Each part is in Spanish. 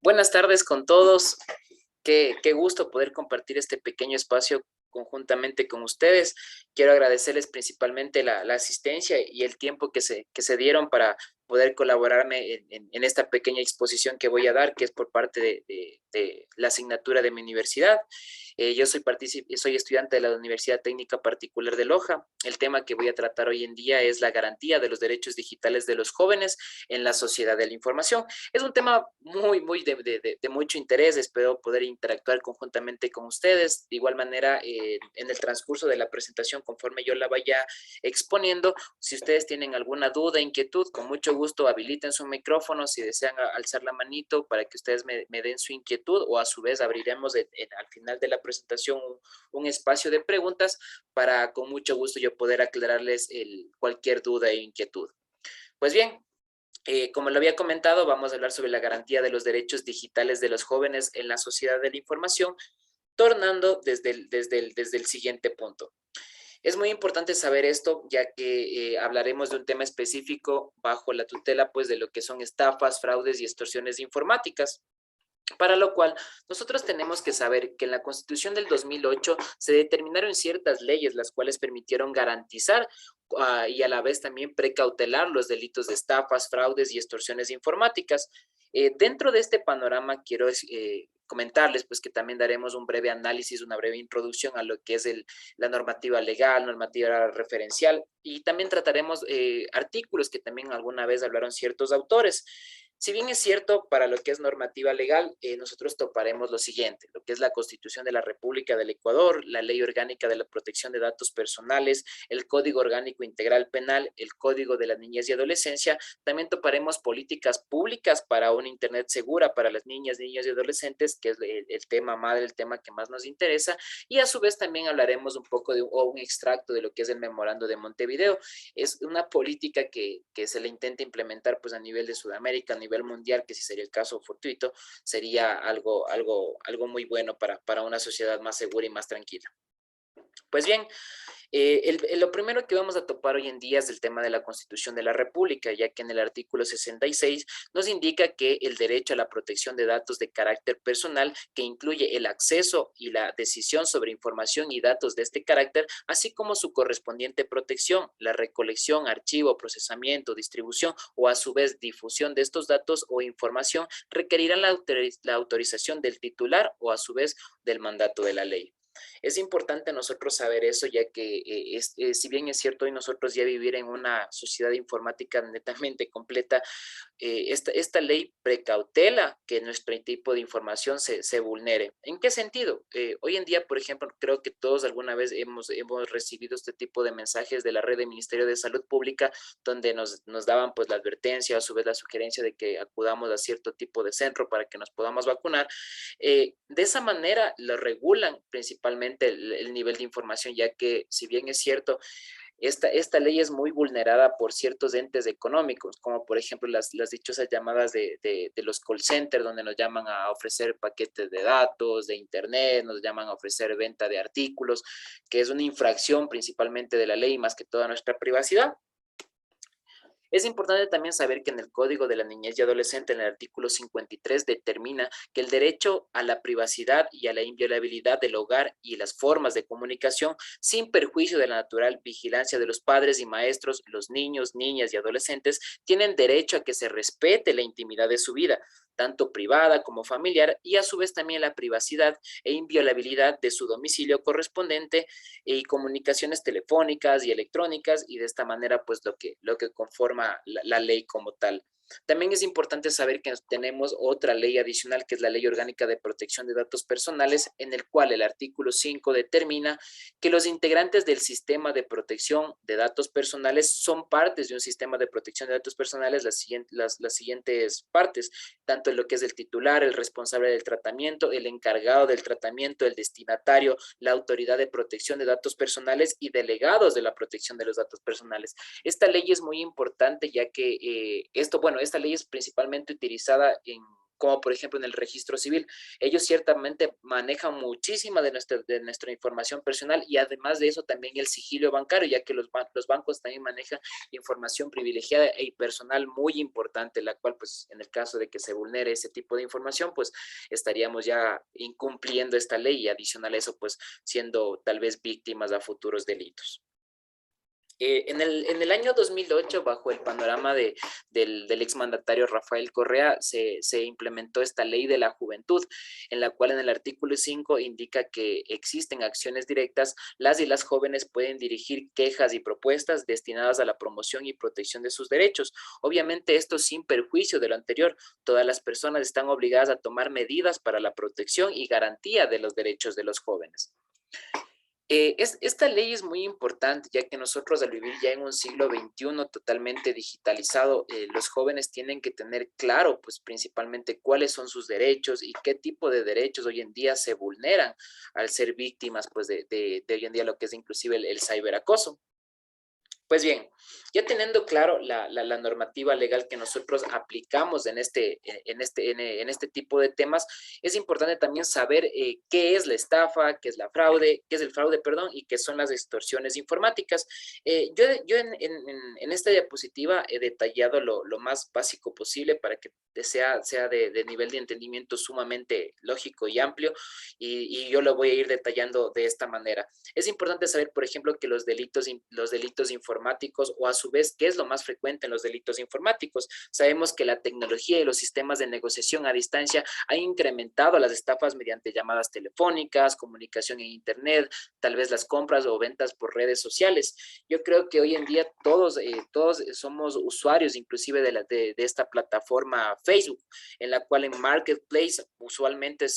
Buenas tardes con todos. Qué gusto poder compartir este pequeño espacio conjuntamente con ustedes. Quiero agradecerles principalmente la asistencia y el tiempo que se dieron para poder colaborarme en esta pequeña exposición que voy a dar, que es por parte de la asignatura de mi universidad. Yo soy estudiante de la Universidad Técnica Particular de Loja. El tema que voy a tratar hoy en día es la garantía de los derechos digitales de los jóvenes en la sociedad de la información. Es un tema muy de mucho interés. Espero poder interactuar conjuntamente con ustedes. De igual manera, en el transcurso de la presentación, conforme yo la vaya exponiendo, si ustedes tienen alguna duda, inquietud, con mucho gusto habiliten su micrófono si desean alzar la manito para que ustedes me den su inquietud, o a su vez abriremos al final de la presentación un espacio de preguntas para con mucho gusto yo poder aclararles cualquier duda e inquietud. Pues bien, como lo había comentado, vamos a hablar sobre la garantía de los derechos digitales de los jóvenes en la sociedad de la información, tornando desde el siguiente punto. Es muy importante saber esto, ya que hablaremos de un tema específico bajo la tutela, pues, de lo que son estafas, fraudes y extorsiones informáticas. Para lo cual, nosotros tenemos que saber que en la Constitución del 2008 se determinaron ciertas leyes, las cuales permitieron garantizar y a la vez también precautelar los delitos de estafas, fraudes y extorsiones informáticas. Dentro de este panorama, quiero comentarles pues que también daremos un breve análisis, una breve introducción a lo que es la normativa legal, normativa referencial, y también trataremos artículos que también alguna vez hablaron ciertos autores. Si bien es cierto, para lo que es normativa legal, nosotros toparemos lo siguiente, lo que es la Constitución de la República del Ecuador, la Ley Orgánica de la Protección de Datos Personales, el Código Orgánico Integral Penal, el Código de la Niñez y Adolescencia. También toparemos políticas públicas para una Internet segura para las niñas, niños y adolescentes, que es el tema madre, el tema que más nos interesa, y a su vez también hablaremos un poco o un extracto de lo que es el Memorando de Montevideo. Es una política que se le intenta implementar pues a nivel de Sudamérica, a nivel mundial, que si sería el caso fortuito, sería algo muy bueno para una sociedad más segura y más tranquila. Pues bien, lo primero que vamos a topar hoy en día es el tema de la Constitución de la República, ya que en el artículo 66 nos indica que el derecho a la protección de datos de carácter personal, que incluye el acceso y la decisión sobre información y datos de este carácter, así como su correspondiente protección, la recolección, archivo, procesamiento, distribución o a su vez difusión de estos datos o información, requerirán la autorización del titular o a su vez del mandato de la ley. Es importante nosotros saber eso, ya que si bien es cierto hoy nosotros ya vivir en una sociedad informática netamente completa, esta ley precautela que nuestro tipo de información se vulnere. ¿En qué sentido? Hoy en día, por ejemplo, creo que todos alguna vez hemos recibido este tipo de mensajes de la red del Ministerio de Salud Pública, donde nos daban pues la advertencia, a su vez la sugerencia de que acudamos a cierto tipo de centro para que nos podamos vacunar. De esa manera lo regulan principalmente el nivel de información, ya que si bien es cierto, esta ley es muy vulnerada por ciertos entes económicos, como por ejemplo las dichosas llamadas de los call centers, donde nos llaman a ofrecer paquetes de datos, de internet, nos llaman a ofrecer venta de artículos, que es una infracción principalmente de la ley, más que toda nuestra privacidad. Es importante también saber que en el Código de la Niñez y Adolescente, en el artículo 53, determina que el derecho a la privacidad y a la inviolabilidad del hogar y las formas de comunicación, sin perjuicio de la natural vigilancia de los padres y maestros, los niños, niñas y adolescentes, tienen derecho a que se respete la intimidad de su vida, tanto privada como familiar, y a su vez también la privacidad e inviolabilidad de su domicilio correspondiente y comunicaciones telefónicas y electrónicas, y de esta manera pues lo que conforma la ley como tal. También es importante saber que tenemos otra ley adicional, que es la Ley Orgánica de Protección de Datos Personales, en el cual el artículo 5 determina que los integrantes del sistema de protección de datos personales son partes de un sistema de protección de datos personales, las siguientes partes, tanto en lo que es el titular, el responsable del tratamiento, el encargado del tratamiento, el destinatario, la autoridad de protección de datos personales y delegados de la protección de los datos personales. Esta ley es muy importante, ya que esta ley es principalmente utilizada como por ejemplo en el registro civil. Ellos ciertamente manejan muchísima de nuestra información personal y además de eso también el sigilo bancario, ya que los bancos también manejan información privilegiada y personal muy importante, la cual pues en el caso de que se vulnere ese tipo de información, pues estaríamos ya incumpliendo esta ley y adicional a eso pues siendo tal vez víctimas a futuros delitos. En el año 2008, bajo el panorama del exmandatario Rafael Correa, se implementó esta ley de la juventud, en la cual en el artículo 5 indica que existen acciones directas, las y las jóvenes pueden dirigir quejas y propuestas destinadas a la promoción y protección de sus derechos. Obviamente esto sin perjuicio de lo anterior, todas las personas están obligadas a tomar medidas para la protección y garantía de los derechos de los jóvenes. Esta ley es muy importante, ya que nosotros al vivir ya en un siglo XXI totalmente digitalizado, los jóvenes tienen que tener claro, pues principalmente cuáles son sus derechos y qué tipo de derechos hoy en día se vulneran al ser víctimas, pues de hoy en día lo que es inclusive el ciberacoso. Pues bien, ya teniendo claro la normativa legal que nosotros aplicamos en este tipo de temas, es importante también saber qué es la estafa, qué es la fraude, qué es el fraude, perdón, y qué son las extorsiones informáticas. Yo en esta diapositiva he detallado lo más básico posible para que sea de nivel de entendimiento sumamente lógico y amplio, y yo lo voy a ir detallando de esta manera. Es importante saber, por ejemplo, que los delitos informáticos, o a su vez, ¿qué es lo más frecuente en los delitos informáticos? Sabemos que la tecnología y los sistemas de negociación a distancia han incrementado las estafas mediante llamadas telefónicas, comunicación en Internet, tal vez las compras o ventas por redes sociales. Yo creo que hoy en día todos somos usuarios inclusive de esta plataforma Facebook, en la cual en Marketplace usualmente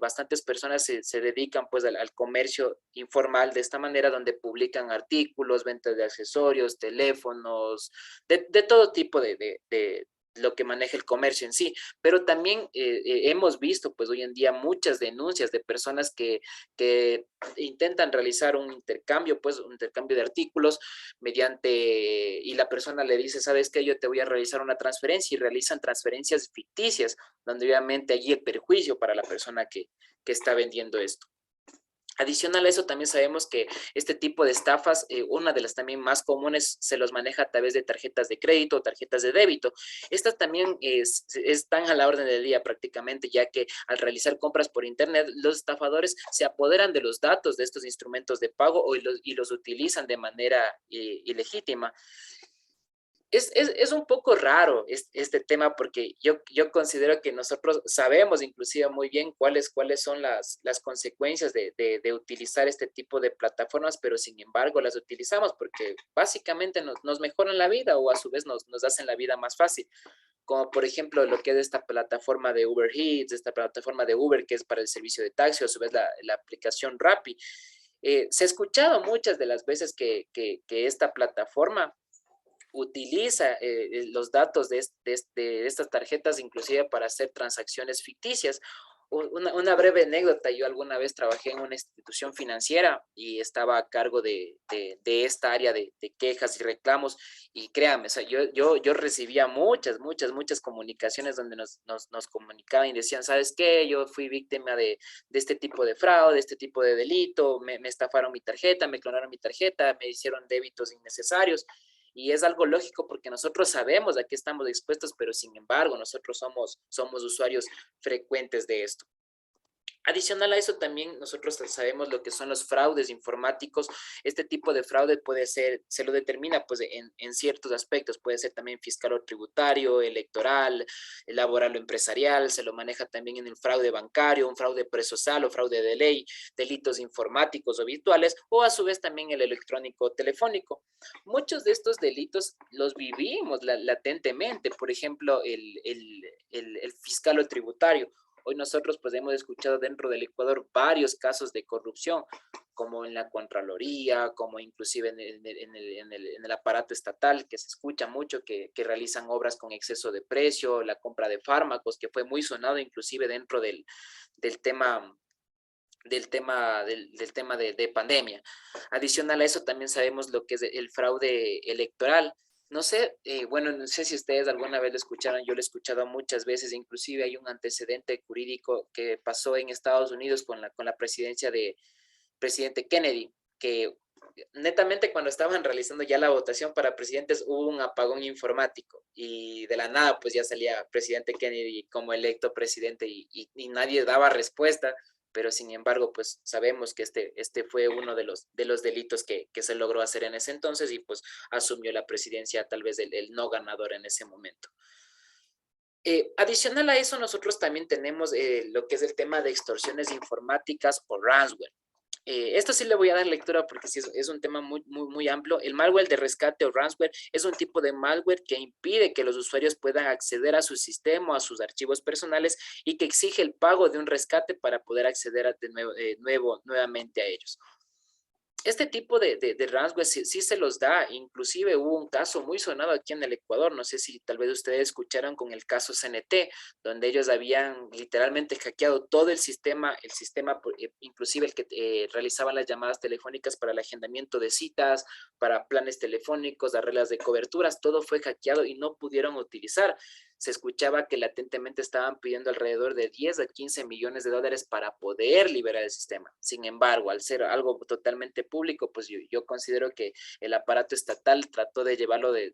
bastantes personas se dedican pues al comercio informal de esta manera, donde publican artículos, ventas de accesorios, teléfonos, de todo tipo de lo que maneja el comercio en sí, pero también hemos visto pues hoy en día muchas denuncias de personas que intentan realizar un intercambio de artículos y la persona le dice, ¿sabes qué? Yo te voy a realizar una transferencia, y realizan transferencias ficticias, donde obviamente allí el perjuicio para la persona que está vendiendo esto. Adicional a eso, también sabemos que este tipo de estafas, una de las también más comunes, se los maneja a través de tarjetas de crédito o tarjetas de débito. Estas también están a la orden del día prácticamente, ya que al realizar compras por internet, los estafadores se apoderan de los datos de estos instrumentos de pago y los utilizan de manera ilegítima. Es un poco raro este tema, porque yo considero que nosotros sabemos inclusive muy bien cuáles son las consecuencias de utilizar este tipo de plataformas, pero sin embargo las utilizamos porque básicamente nos mejoran la vida, o a su vez nos hacen la vida más fácil, como por ejemplo lo que es esta plataforma de Uber Eats, esta plataforma de Uber que es para el servicio de taxi, o a su vez la aplicación Rappi. Se ha escuchado muchas de las veces que esta plataforma utiliza los datos de estas tarjetas inclusive para hacer transacciones ficticias. Una breve anécdota: yo alguna vez trabajé en una institución financiera y estaba a cargo de esta área de quejas y reclamos, y créanme, o sea, yo recibía muchas comunicaciones donde nos comunicaban y decían, ¿sabes qué? Yo fui víctima de este tipo de fraude, de este tipo de delito, me estafaron mi tarjeta, me clonaron mi tarjeta, me hicieron débitos innecesarios. Y es algo lógico porque nosotros sabemos a qué estamos expuestos, pero sin embargo nosotros somos usuarios frecuentes de esto. Adicional a eso, también nosotros sabemos lo que son los fraudes informáticos. Este tipo de fraude puede ser, se lo determina pues en ciertos aspectos, puede ser también fiscal o tributario, electoral, laboral o empresarial, se lo maneja también en el fraude bancario, un fraude procesal o fraude de ley, delitos informáticos o virtuales, o a su vez también el electrónico o telefónico. Muchos de estos delitos los vivimos latentemente, por ejemplo, el fiscal o tributario. Hoy nosotros pues hemos escuchado dentro del Ecuador varios casos de corrupción, como en la Contraloría, como inclusive en el aparato estatal, que se escucha mucho que realizan obras con exceso de precio, la compra de fármacos, que fue muy sonado inclusive dentro del tema de pandemia. Adicional a eso, también sabemos lo que es el fraude electoral. No sé, bueno, no sé si ustedes alguna vez lo escucharon, yo lo he escuchado muchas veces, inclusive hay un antecedente jurídico que pasó en Estados Unidos con la presidencia de presidente Kennedy, que netamente cuando estaban realizando ya la votación para presidentes hubo un apagón informático y de la nada pues ya salía presidente Kennedy como electo presidente y nadie daba respuesta, pero sin embargo pues sabemos que este fue uno de los delitos que se logró hacer en ese entonces y pues asumió la presidencia tal vez el no ganador en ese momento. Adicional a eso, nosotros también tenemos lo que es el tema de extorsiones informáticas o ransomware. Esto sí le voy a dar lectura porque sí es un tema muy amplio. El malware de rescate o ransomware es un tipo de malware que impide que los usuarios puedan acceder a su sistema o a sus archivos personales y que exige el pago de un rescate para poder acceder nuevamente a ellos. Este tipo de ransomware sí se los da, inclusive hubo un caso muy sonado aquí en el Ecuador, no sé si tal vez ustedes escucharon con el caso CNT, donde ellos habían literalmente hackeado todo el sistema inclusive el que realizaba las llamadas telefónicas para el agendamiento de citas, para planes telefónicos, las reglas de coberturas, todo fue hackeado y no pudieron utilizar. Se escuchaba que latentemente estaban pidiendo alrededor de 10 a 15 millones de dólares para poder liberar el sistema. Sin embargo, al ser algo totalmente público, pues yo considero que el aparato estatal trató de llevarlo de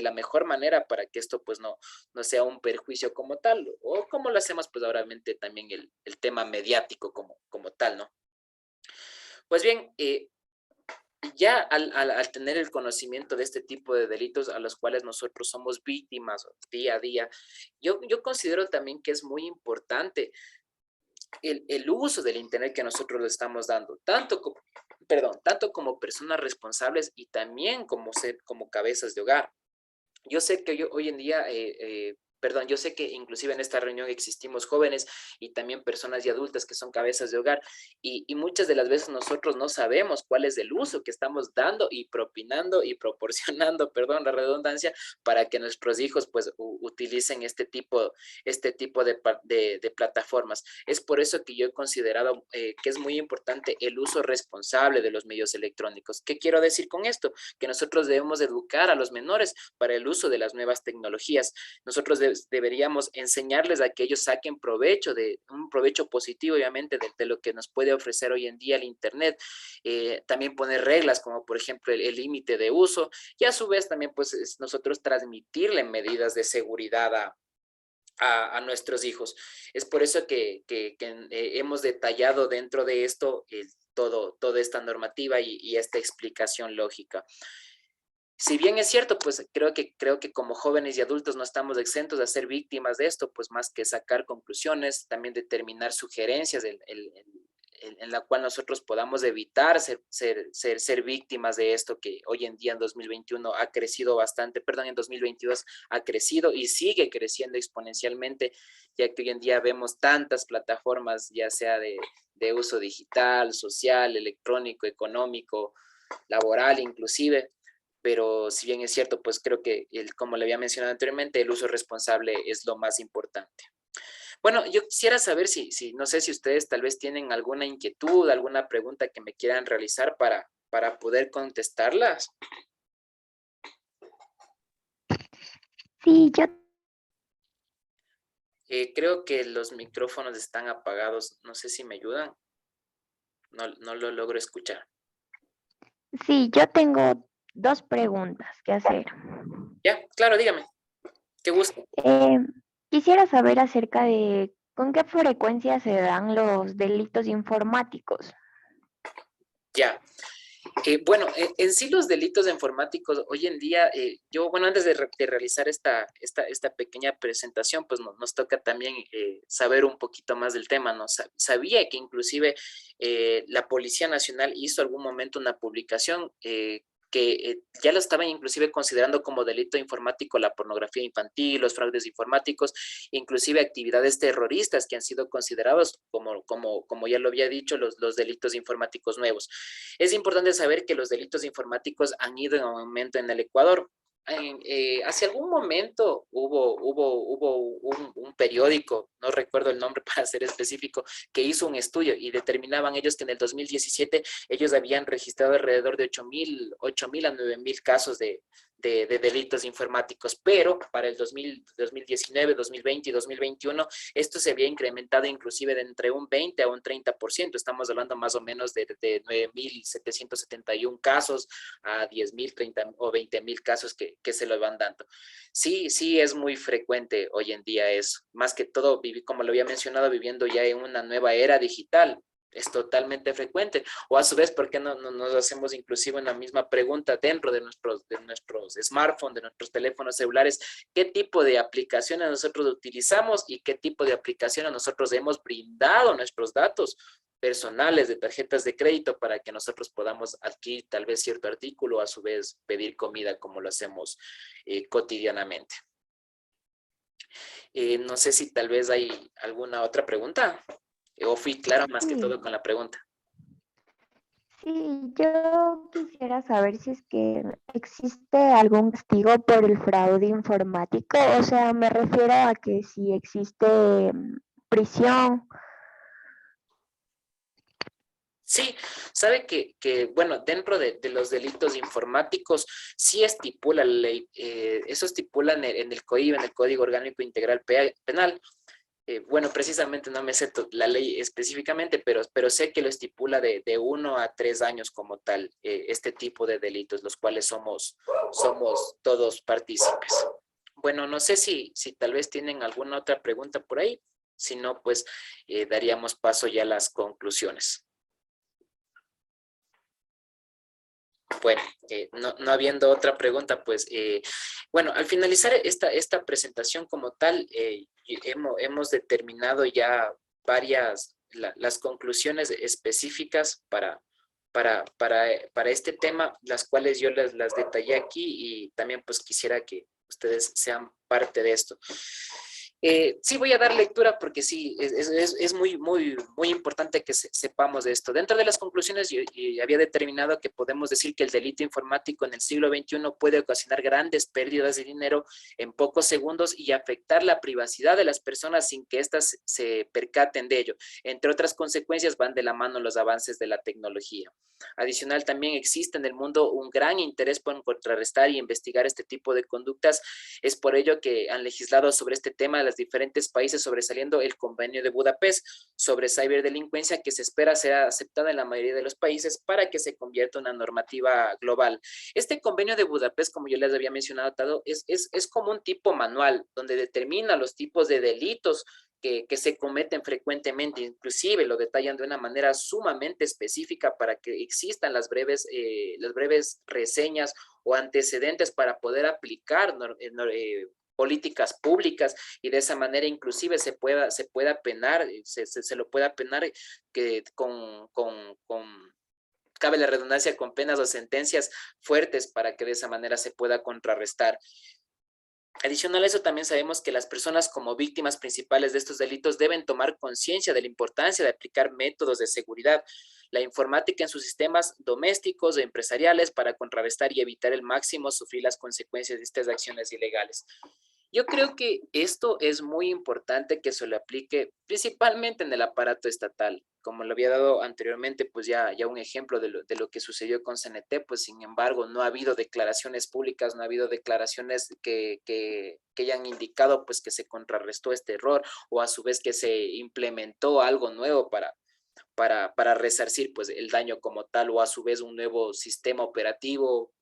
la mejor manera para que esto pues no sea un perjuicio como tal, o como lo hacemos pues ahora también el tema mediático como tal, ¿no? Pues bien, ya al tener el conocimiento de este tipo de delitos a los cuales nosotros somos víctimas día a día, yo considero también que es muy importante el uso del Internet que nosotros le estamos dando, tanto como personas responsables y también como cabezas de hogar. Yo sé que hoy en día, yo sé que inclusive en esta reunión existimos jóvenes y también personas y adultas que son cabezas de hogar y muchas de las veces nosotros no sabemos cuál es el uso que estamos dando y propinando y proporcionando, perdón, la redundancia, para que nuestros hijos pues utilicen este tipo de plataformas. Es por eso que yo he considerado que es muy importante el uso responsable de los medios electrónicos. ¿Qué quiero decir con esto? Que nosotros debemos educar a los menores para el uso de las nuevas tecnologías. Nosotros deberíamos enseñarles a que ellos saquen un provecho positivo, obviamente, de lo que nos puede ofrecer hoy en día el Internet. También poner reglas como, por ejemplo, el límite de uso y a su vez también, pues, nosotros transmitirle medidas de seguridad a nuestros hijos. Es por eso que hemos detallado dentro de esto toda esta normativa y esta explicación lógica. Si bien es cierto, pues creo que como jóvenes y adultos no estamos exentos de ser víctimas de esto, pues más que sacar conclusiones, también determinar sugerencias en la cual nosotros podamos evitar ser víctimas de esto que hoy en día en 2021 ha crecido bastante, perdón, en 2022 ha crecido y sigue creciendo exponencialmente, ya que hoy en día vemos tantas plataformas, ya sea de uso digital, social, electrónico, económico, laboral inclusive, pero si bien es cierto, pues creo que, como le había mencionado anteriormente, el uso responsable es lo más importante. Bueno, yo quisiera saber no sé si ustedes tal vez tienen alguna inquietud, alguna pregunta que me quieran realizar para poder contestarlas. Sí, yo, Creo que los micrófonos están apagados, no sé si me ayudan, no lo logro escuchar. sí, yo tengo dos preguntas que hacer. Ya, claro, dígame, qué gusto. Eh, Quisiera saber acerca de con qué frecuencia se dan los delitos informáticos. Ya. Bueno, en sí los delitos informáticos hoy en día, bueno, antes de realizar esta pequeña presentación, pues nos toca también saber un poquito más del tema, ¿no? Sabía que inclusive la Policía Nacional hizo algún momento una publicación que ya lo estaban inclusive considerando como delito informático la pornografía infantil, los fraudes informáticos, inclusive actividades terroristas que han sido considerados como ya lo había dicho, los delitos informáticos nuevos. Es importante saber que los delitos informáticos han ido en aumento en el Ecuador. Hace algún momento hubo un periódico, no recuerdo el nombre para ser específico, que hizo un estudio y determinaban ellos que en el 2017 ellos habían registrado alrededor de 8,000 a 9,000 casos de delitos informáticos, pero para el 2019, 2020 y 2021 esto se había incrementado inclusive de entre un 20 a un 30%. Estamos hablando más o menos de 9.771 casos a 10.000, 30 o 20.000 casos que se lo van dando. Sí, sí es muy frecuente hoy en día eso. Más que todo, como lo había mencionado, viviendo ya en una nueva era digital, es totalmente frecuente. O a su vez, ¿por qué no nos hacemos inclusive una misma pregunta dentro de nuestros smartphones, de nuestros teléfonos celulares? ¿Qué tipo de aplicaciones nosotros utilizamos y qué tipo de aplicaciones nosotros hemos brindado nuestros datos personales de tarjetas de crédito para que nosotros podamos adquirir tal vez cierto artículo o a su vez pedir comida como lo hacemos cotidianamente? No sé si tal vez hay alguna otra pregunta o fui clara más que todo Sí, con la pregunta. sí, yo quisiera saber si es que existe algún castigo por el fraude informático. O sea, me refiero a que si existe prisión. Sí, sabe bueno, dentro de los delitos informáticos sí estipula la ley, eso estipula en el COIB, en el Código Orgánico Integral Penal. Bueno, precisamente no me sé la ley específicamente, pero sé que lo estipula de 1 a 3 años como tal, este tipo de delitos, los cuales somos todos partícipes. Bueno, no sé si tal vez tienen alguna otra pregunta por ahí, si no, pues daríamos paso ya a las conclusiones. Bueno, no habiendo otra pregunta, pues, bueno, al finalizar esta presentación como tal, hemos determinado ya las conclusiones específicas para este tema, las cuales yo las detallé aquí y también pues quisiera que ustedes sean parte de esto. Sí, voy a dar lectura porque sí, es muy importante que sepamos de esto. Dentro de las conclusiones, yo había determinado que podemos decir que el delito informático en el siglo XXI puede ocasionar grandes pérdidas de dinero en pocos segundos y afectar la privacidad de las personas sin que éstas se percaten de ello. Entre otras consecuencias, van de la mano los avances de la tecnología. Adicional, también existe en el mundo un gran interés por contrarrestar y investigar este tipo de conductas. Es por ello que han legislado sobre este tema los diferentes países, sobresaliendo el Convenio de Budapest sobre ciberdelincuencia, que se espera sea aceptada en la mayoría de los países para que se convierta en una normativa global. Este Convenio de Budapest, como yo les había mencionado, es como un tipo manual donde determina los tipos de delitos que se cometen frecuentemente, inclusive lo detallan de una manera sumamente específica para que existan las breves reseñas o antecedentes para poder aplicar políticas públicas y de esa manera inclusive se pueda penar, se lo pueda penar que cabe la redundancia, con penas o sentencias fuertes para que de esa manera se pueda contrarrestar. Adicional a eso, también sabemos que las personas como víctimas principales de estos delitos deben tomar conciencia de la importancia de aplicar métodos de seguridad, la informática en sus sistemas domésticos o empresariales para contrarrestar y evitar al máximo sufrir las consecuencias de estas acciones ilegales. Yo creo que esto es muy importante que se lo aplique principalmente en el aparato estatal. Como lo había dado anteriormente, pues ya un ejemplo de lo que sucedió con CNT, pues sin embargo no ha habido declaraciones públicas, no ha habido declaraciones que hayan indicado pues que se contrarrestó este error o a su vez que se implementó algo nuevo para resarcir pues el daño como tal o a su vez un nuevo sistema operativo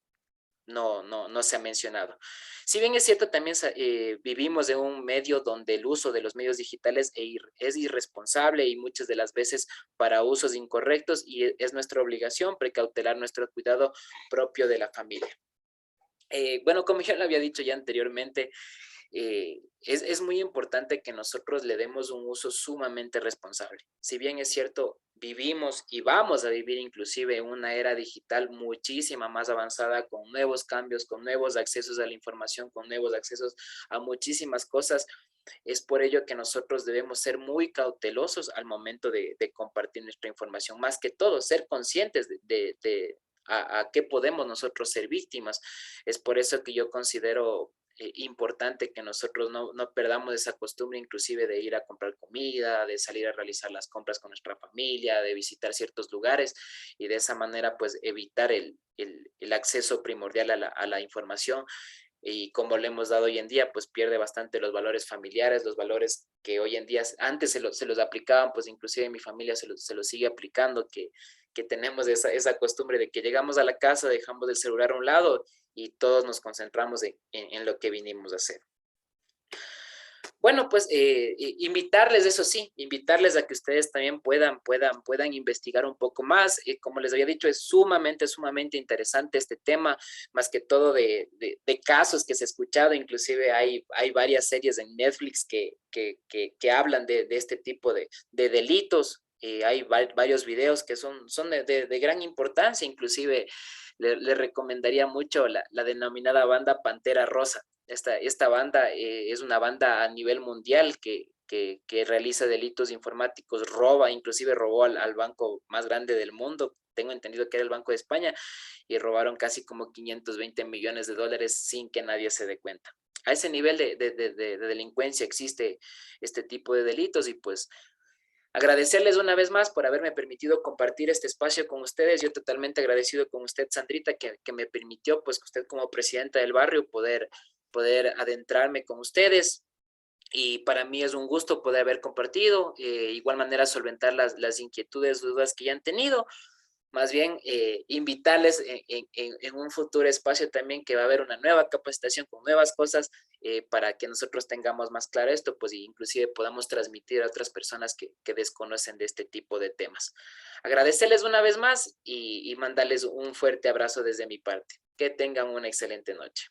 no se ha mencionado. Si bien es cierto, también vivimos en un medio donde el uso de los medios digitales es irresponsable y muchas de las veces para usos incorrectos y es nuestra obligación precautelar nuestro cuidado propio de la familia. Bueno, como ya lo había dicho ya anteriormente, es muy importante que nosotros le demos un uso sumamente responsable. Si bien es cierto, vivimos y vamos a vivir inclusive en una era digital muchísima más avanzada, con nuevos cambios, con nuevos accesos a la información, con nuevos accesos a muchísimas cosas. Es por ello que nosotros debemos ser muy cautelosos al momento de compartir nuestra información. Más que todo, ser conscientes a qué podemos nosotros ser víctimas. Es por eso que yo considero importante que nosotros no perdamos esa costumbre inclusive de ir a comprar comida, de salir a realizar las compras con nuestra familia, de visitar ciertos lugares y de esa manera pues evitar el acceso primordial a la información y como le hemos dado hoy en día, pues pierde bastante los valores familiares, los valores que hoy en día antes se los aplicaban, pues inclusive mi familia se los sigue aplicando, que tenemos esa costumbre de que llegamos a la casa, dejamos el celular a un lado y todos nos concentramos en lo que vinimos a hacer. Bueno, pues invitarles, eso sí, invitarles a que ustedes también puedan investigar un poco más. Como les había dicho, es sumamente interesante este tema, más que todo de casos que se ha escuchado. Inclusive hay varias series en Netflix que hablan de este tipo de delitos. Hay varios videos que son de gran importancia. Inclusive le recomendaría mucho la denominada banda Pantera Rosa. Esta banda es una banda a nivel mundial que realiza delitos informáticos, inclusive robó al banco más grande del mundo, tengo entendido que era el Banco de España, y robaron casi como 520 millones de dólares sin que nadie se dé cuenta. A ese nivel de delincuencia existe este tipo de delitos y pues agradecerles una vez más por haberme permitido compartir este espacio con ustedes. Yo totalmente agradecido con usted, Sandrita, que me permitió, pues, usted como presidenta del barrio, poder adentrarme con ustedes. Y para mí es un gusto poder haber compartido, igual manera solventar las inquietudes, dudas que ya han tenido. Más bien, invitarles en un futuro espacio también que va a haber una nueva capacitación con nuevas cosas para que nosotros tengamos más claro esto, pues inclusive podamos transmitir a otras personas que desconocen de este tipo de temas. Agradecerles una vez más y mandarles un fuerte abrazo desde mi parte. Que tengan una excelente noche.